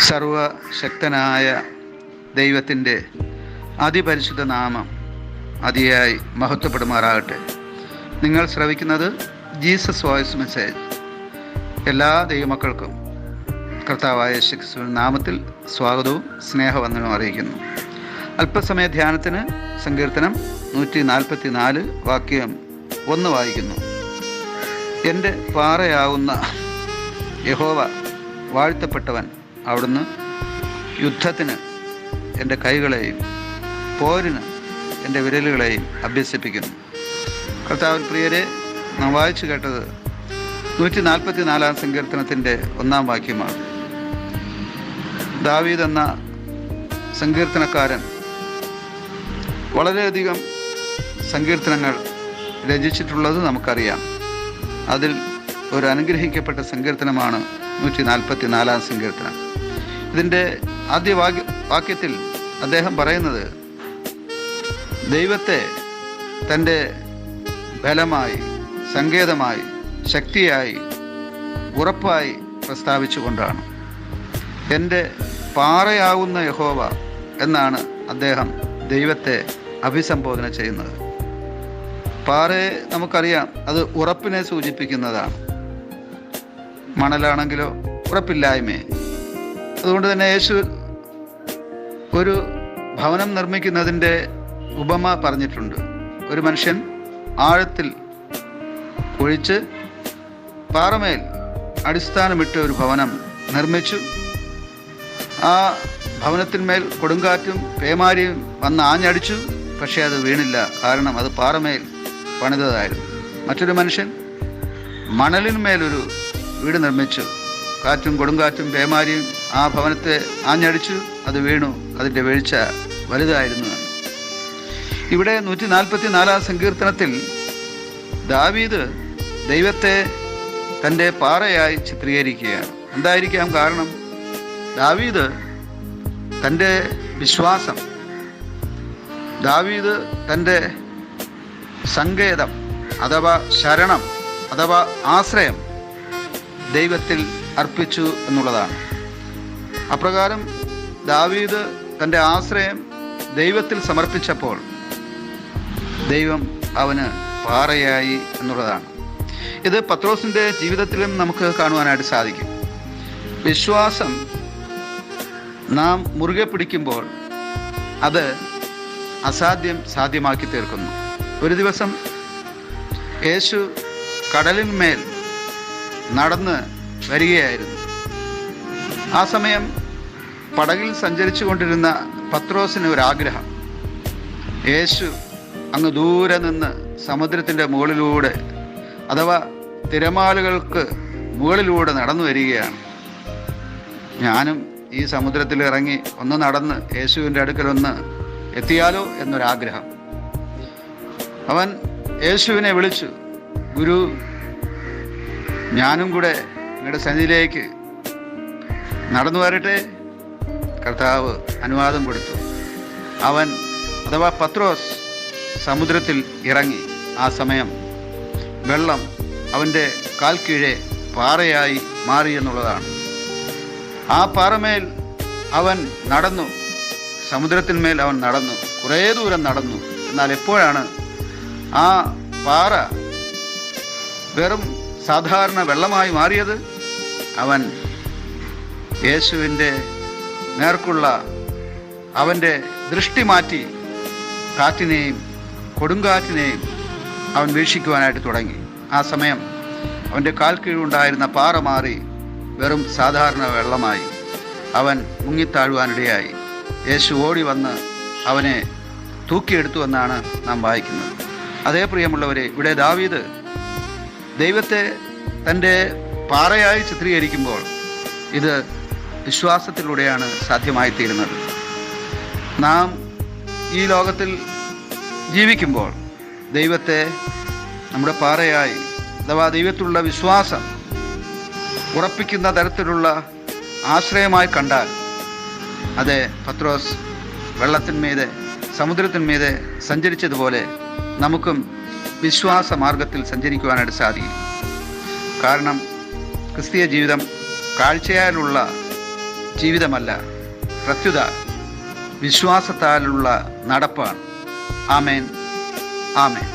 സർവശക്തനായ ദൈവത്തിൻ്റെ അതിപരിശുദ്ധ നാമം അതിയായി മഹത്വപ്പെടുമാറാകട്ടെ. നിങ്ങൾ ശ്രവിക്കുന്നത് ജീസസ് വോയിസ് മെസ്സേജ്. എല്ലാ ദൈവമക്കൾക്കും കർത്താവായ യേശുക്രിസ്തുവിന്റെ നാമത്തിൽ സ്വാഗതവും സ്നേഹവന്ദനവും അറിയിക്കുന്നു. അല്പസമയ ധ്യാനത്തിന് സങ്കീർത്തനം 144 വാക്യം 1 വായിക്കുന്നു. എൻ്റെ പാറയാവുന്ന യഹോവ വാഴ്ത്തപ്പെട്ടവൻ, അവിടുന്ന് യുദ്ധത്തിന് എൻ്റെ കൈകളെയും പോരിന് എൻ്റെ വിരലുകളെയും അഭ്യസിപ്പിക്കുന്നു. കർത്താവിൽ പ്രിയരെ, നാം വായിച്ചു കേട്ടത് 144 സങ്കീർത്തനത്തിൻ്റെ 1 വാക്യമാണ്. ദാവീദ് എന്ന സങ്കീർത്തനക്കാരൻ വളരെയധികം സങ്കീർത്തനങ്ങൾ രചിച്ചിട്ടുള്ളത് നമുക്കറിയാം. അതിൽ ഒരു അനുഗ്രഹിക്കപ്പെട്ട സങ്കീർത്തനമാണ് 144 സങ്കീർത്തനം. ഇതിൻ്റെ ആദ്യ വാക്യത്തിൽ അദ്ദേഹം പറയുന്നത് ദൈവത്തെ തൻ്റെ ബലമായി, സങ്കേതമായി, ശക്തിയായി, ഉറപ്പായി പ്രസ്താവിച്ചുകൊണ്ടാണ്. എൻ്റെ പാറയാവുന്ന യഹോവ എന്നാണ് അദ്ദേഹം ദൈവത്തെ അഭിസംബോധന ചെയ്യുന്നത്. പാറയെ നമുക്കറിയാം, അത് ഉറപ്പിനെ സൂചിപ്പിക്കുന്നതാണ്. മണലാണെങ്കിലോ ഉറപ്പില്ലായ്മയെ. അതുകൊണ്ട് തന്നെ യേശു ഒരു ഭവനം നിർമ്മിക്കുന്നതിൻ്റെ ഉപമ പറഞ്ഞിട്ടുണ്ട്. ഒരു മനുഷ്യൻ ആഴത്തിൽ കുഴിച്ച് പാറമേൽ അടിസ്ഥാനമിട്ട് ഒരു ഭവനം നിർമ്മിച്ചു. ആ ഭവനത്തിന്മേൽ കൊടുങ്കാറ്റും പേമാരിയും വന്ന് ആഞ്ഞടിച്ചു. പക്ഷേ അത് വീണില്ല, കാരണം അത് പാറമേൽ പണിതതായിരുന്നു. മറ്റൊരു മനുഷ്യൻ മണലിന്മേലൊരു വീട് നിർമ്മിച്ചു. കാറ്റും കൊടുങ്കാറ്റും പേമാരിയും ആ ഭവനത്തെ ആഞ്ഞടിച്ചു, അത് വീണു, അതിൻ്റെ വീഴ്ച വലുതായിരുന്നു. ഇവിടെ 144 സങ്കീർത്തനത്തിൽ ദാവീദ് ദൈവത്തെ തൻ്റെ പാറയായി ചിത്രീകരിക്കുകയാണ്. എന്തായിരിക്കാം കാരണം? ദാവീദ് തൻ്റെ വിശ്വാസം, ദാവീദ് തൻ്റെ സങ്കേതം അഥവാ ശരണം അഥവാ ആശ്രയം ദൈവത്തിൽ അർപ്പിച്ചു എന്നുള്ളതാണ്. അപ്രകാരം ദാവീദ് തൻ്റെ ആശ്രയം ദൈവത്തിൽ സമർപ്പിച്ചപ്പോൾ ദൈവം അവന് പാറയായി എന്നുള്ളതാണ്. ഇത് പത്രോസിൻ്റെ ജീവിതത്തിലും നമുക്ക് കാണുവാനായിട്ട് സാധിക്കും. വിശ്വാസം നാം മുറുകെ പിടിക്കുമ്പോൾ അത് അസാധ്യം സാധ്യമാക്കി തീർക്കുന്നു. ഒരു ദിവസം യേശു കടലിന്മേൽ നടന്ന് വരികയായിരുന്നു. ആ സമയം പടകിൽ സഞ്ചരിച്ചു കൊണ്ടിരുന്ന പത്രോസിന് ഒരാഗ്രഹം. യേശു അങ്ങ് ദൂരെ നിന്ന് സമുദ്രത്തിൻ്റെ മുകളിലൂടെ അഥവാ തിരമാലകൾക്ക് മുകളിലൂടെ നടന്നു വരികയാണ്. ഞാനും ഈ സമുദ്രത്തിൽ ഇറങ്ങി ഒന്ന് നടന്ന് യേശുവിൻ്റെ അടുക്കലൊന്ന് എത്തിയാലോ എന്നൊരാഗ്രഹം. അവൻ യേശുവിനെ വിളിച്ചു, ഗുരു, ഞാനും കൂടെ നിങ്ങളുടെ സന്നിധിയിലേക്ക് നടന്നു വരട്ടെ. കർത്താവ് അനുവാദം കൊടുത്തു. അവൻ അഥവാ പത്രോസ് സമുദ്രത്തിൽ ഇറങ്ങി. ആ സമയം വെള്ളം അവൻ്റെ കാൽ കീഴെ പാറയായി മാറി എന്നുള്ളതാണ്. ആ പാറമേൽ അവൻ നടന്നു, സമുദ്രത്തിന്മേൽ അവൻ നടന്നു, കുറേ ദൂരം നടന്നു. എന്നാൽ എപ്പോഴാണ് ആ പാറ വെറും സാധാരണ വെള്ളമായി മാറിയത്? അവൻ യേശുവിൻ്റെ നേർക്കുള്ള അവൻ്റെ ദൃഷ്ടി മാറ്റി കാറ്റിനെയും കൊടുങ്കാറ്റിനെയും അവൻ വീക്ഷിക്കുവാനായിട്ട് തുടങ്ങി. ആ സമയം അവൻ്റെ കാൽ കീഴുണ്ടായിരുന്ന പാറ മാറി വെറും സാധാരണ വെള്ളമായി. അവൻ മുങ്ങിത്താഴുവാനിടയായി. യേശു ഓടി വന്ന് അവനെ തൂക്കിയെടുത്തു എന്നാണ് നാം വായിക്കുന്നത്. അതേ പ്രിയമുള്ളവരെ, ഇവിടെ ദാവീദ് ദൈവത്തെ തൻ്റെ പാറയായി ചിത്രീകരിക്കുമ്പോൾ ഇത് വിശ്വാസത്തിലൂടെയാണ് സാധ്യമായി തീരുന്നത്. നാം ഈ ലോകത്തിൽ ജീവിക്കുമ്പോൾ ദൈവത്തെ നമ്മുടെ പാറയായി അഥവാ ദൈവത്തിലുള്ള വിശ്വാസം ഉറപ്പിക്കുന്ന തരത്തിലുള്ള ആശ്രയമായി കണ്ടാൽ, അതെ, പത്രോസ് വെള്ളത്തിന്മീതെ സമുദ്രത്തിന്മീതെ സഞ്ചരിച്ചതുപോലെ നമുക്കും വിശ്വാസ മാർഗത്തിൽ സഞ്ചരിക്കുവാനായിട്ട് സാധിക്കും. കാരണം ക്രിസ്തീയ ജീവിതം കാഴ്ചയാലുള്ള ജീവിതമല്ല, പ്രത്യുത വിശ്വാസത്താലുള്ള നടപ്പാണ്. ആമേൻ, ആമേൻ.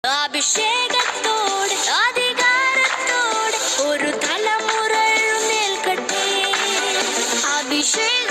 അഭിഷേകത്തോടെ അധികാരത്തോടെ ഒരു തലമുറ എഴുന്നേൽക്കട്ടെ. അഭിഷേക